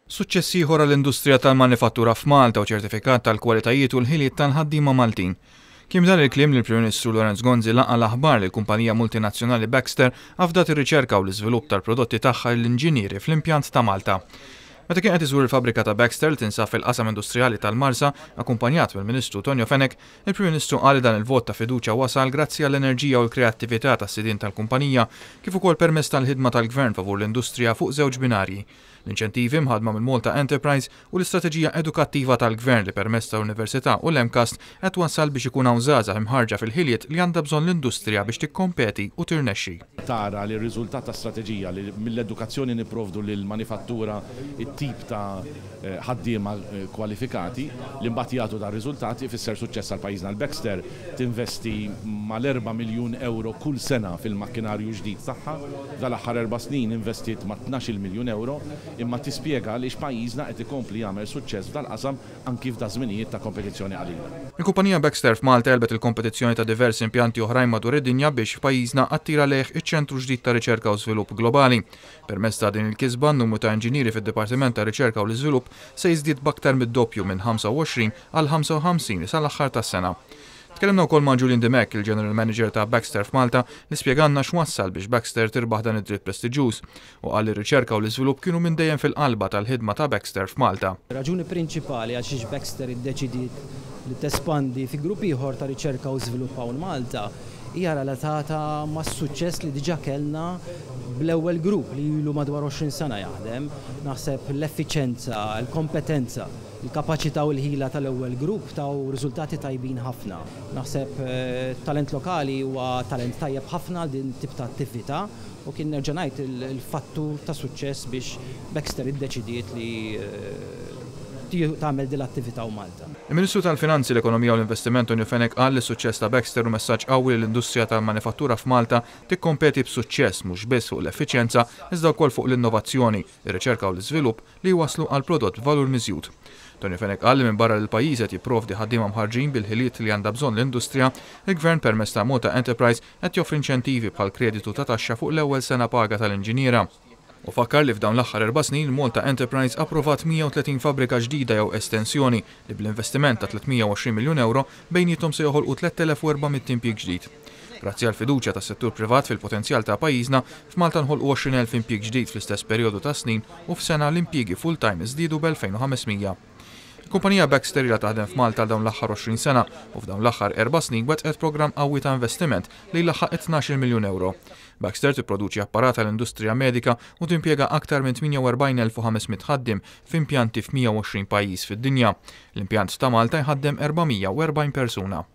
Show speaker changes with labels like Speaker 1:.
Speaker 1: Suċċess ieħor għall-industrija tal-manifattura f'Malta u ċertifikat tal-kwalitajiet u l-ħiliet tal-ħaddiema Maltin. Kien dan il-kliem li l-Prim Ministru Lorenz Gonzi laqa l-aħbar li l-kumpanija multinazzjonali Baxter afdat ir-riċerka u l-iżvilupp tal-prodotti tagħha l-inġinieri fl-impjant ta' Malta. Meta kien qed iżur il-fabbrika ta' Baxter li tinsab fil-qasam industrijali tal-Marsa, akkumpanjat mill-Ministru Tonio Fenek, il-Prim Ministru qal li dan il-vot ta' fiduċja wasal grazzi għall-enerġija u l-kreattività tas-sidien tal-kumpanija kif ukoll permezz tal-ħidma tal-Gvern favur l-industrija fuq żewġ binarji. L-inċentivi mħadma minn Malta Enterprise u l-istrateġija edukattiva tal-Gvern li permezz tal-Università u l-MCAST qed wassal biex ikun hawn żgħażagħ imħarġa fil-ħiliet li għandha bżonn l-industrija biex tikkompeti u tirnexxi.
Speaker 2: Tara li r-riżultat ta' strateġija li mill-edukazzjoni nipprovdu lil manifattura it-tip ta' ħaddiema kwalifikati li mbagħad jagħtu dar riżultati ifisser suċċess għal pajjiżna. L-Baxter tinvesti mal-4 miljun euro kull sena fil-makkinarju ġdid tagħha. Dal-aħħar 4 snin investit ma' 12 miljun euro imma tispjega li x'pajjiżna qed ikompli jagħmel suċċess f'dal-qasam anki f'da żminijiet ta' kompetizzjoni qalila.
Speaker 1: Il-kumpanija Baxter f'Malta elbet il-kompetizzjoni ta' diversi impjanti oħrajn madwar id-dinja biex f'pajjiżna attira lejh iċ-ċentru ġdid ta' riċerka u żvilupp globali. Permezz ta' din il-kisba n-numru ta' inġinieri fid-Dipartiment ta' Riċerka u l-Iżvilupp se jiżdied b'aktar mid-doppju minn 25 għal 55 sal-aħħar tas-sena. Tkellimna wkoll ma' Julian Demek, il-General Manager ta' Baxter f'Malta, li spjeganna x'wassal biex Baxter tirbaħ dan id-dritt prestiġjuż u qal li r-riċerka u l-iżvilupp kienu minn dejjem fil-qalba tal-ħidma ta' Baxter f'Malta.
Speaker 3: Raġuni prinċipali għal xiex Baxter iddeċidiet li tespandi fi grupp ieħor ta' riċerka u żvilupp hawn Malta hija relatata mas-suċċess li diġà kellna bl-ewwel grupp li ilu madwar 20 sena jaħdem. Naħseb l-effiċenza, l-kompetenza, il-kapaċità u l-ħila tal-ewwel grupp taw riżultati tajbin ħafna. Naħseb talent lokali huwa talent tajjeb ħafna għal din tip ta' attività u kien nerġa' ngħid il-fattur ta' suċċess biex Baxter iddeċidiet li tagħmel din l-attività u Malta.
Speaker 1: Il-Ministru tal-Finanzi, l-Ekonomija u l-Investiment Tonio Fenek qal li s-suċċess ta' Baxter u messaġġ qawwi li l-industrija tal-manifattura f'Malta tikkompeti b'suċċess mhux biss fuq l-effiċjenza iżda wkoll fuq l-innovazzjoni, ir-riċerka u l-iżvilupp li jwasslu għal prodott b'valur miżjud. Tonio Fenek qal li minn barra l-pajjiż qed jipprovdi ħaddiema mħarġin bil-ħiliet li għandha bżonn l-industrija, il-Gvern permezz ta' Malta Enterprise qed joffri inċentivi bħal kreditu ta' taxxa fuq l-ewwel sena paga tal-inġiniera. U fakkar li f'dawn l-aħħar 4 snin Malta Enterprise approvat 130 fabbrika ġdida jew estensjoni li bl-investiment ta' 320 miljun euro bejnietom se joħolqu 3400 impjieg ġdid. Grazzi għal fiduċja tas-settur privat fil-potenzjal ta' pajjiżna, f'Malta nħolqu 20,000 impjieg ġdid fl-istess perjodu ta' snin u f'sena l-impjiegi full-time iżdiedu b'2500. Il-kumpanija Baxter ilha taħdem f'Malta dawn l-aħħar 20 sena u f'dawn l-aħħar 4 snin wettqet programm qawwi ta' investiment li jlaħħaq 12 miljun euro. Baxter tipproduċi apparat tal-industrija medika u timpjega aktar minn 48,500 ħaddiem f'impjanti f'120 pajjiż fid-dinja. L-impjant ta' Malta jħaddem 440 persuna.